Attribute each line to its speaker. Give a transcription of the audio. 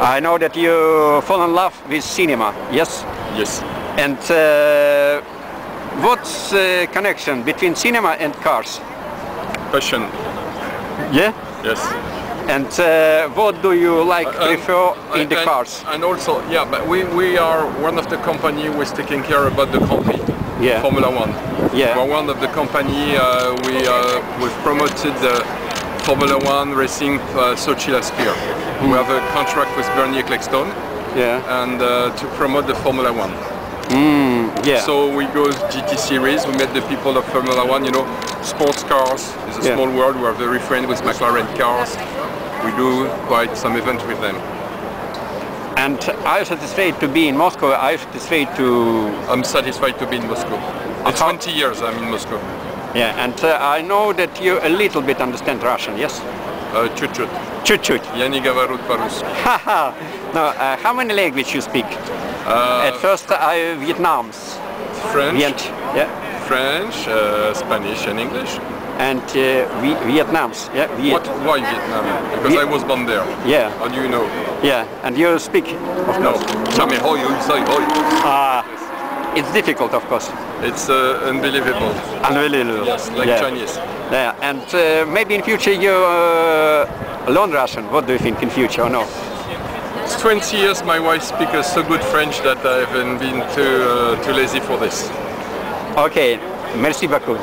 Speaker 1: I know that you fall in love with cinema, yes?
Speaker 2: Yes.
Speaker 1: And what's the connection between cinema and cars?
Speaker 2: Passion.
Speaker 1: Yeah?
Speaker 2: Yes.
Speaker 1: And what do you like prefer in the cars?
Speaker 2: And also, yeah, but we are one of the company who is taking care about the Grand Prix,
Speaker 1: Yeah.
Speaker 2: Formula One.
Speaker 1: Yeah.
Speaker 2: We're one of the company we've promoted the Formula One racing Sochi last year. We have a contract with Bernie Ecclestone,
Speaker 1: Yeah.
Speaker 2: and to promote the Formula One.
Speaker 1: Yeah.
Speaker 2: So we go GT series, we met the people of Formula One, you know, sports cars, it's a
Speaker 1: Yeah.
Speaker 2: small world, we are very friendly with McLaren cars. We do quite some events with them.
Speaker 1: And are you satisfied to be in Moscow? Are you satisfied to...
Speaker 2: I'm satisfied to be in Moscow. It's 20 years I'm in Moscow.
Speaker 1: Yeah, and I know that you a little bit understand Russian, yes?
Speaker 2: Чуть-чуть.
Speaker 1: Чуть-чуть.
Speaker 2: Я не говорю по-русски.
Speaker 1: Haha. No, how many languages you speak? At first, Vietnam's.
Speaker 2: French,
Speaker 1: Yeah.
Speaker 2: French, Spanish and English.
Speaker 1: And Vietnam's. Yeah.
Speaker 2: Why Vietnam? Because I was born there.
Speaker 1: Yeah.
Speaker 2: How do you know?
Speaker 1: Yeah. And you speak, of
Speaker 2: No.
Speaker 1: course.
Speaker 2: Tell me how you say how.
Speaker 1: It's difficult, of course.
Speaker 2: It's unbelievable.
Speaker 1: Unbelievable.
Speaker 2: Yes, like
Speaker 1: Yeah.
Speaker 2: Chinese.
Speaker 1: Yeah. And maybe in future you learn Russian. What do you think in future or no?
Speaker 2: It's 20 years my wife speaks so good French that I haven't been too lazy for this.
Speaker 1: Okay. Merci beaucoup.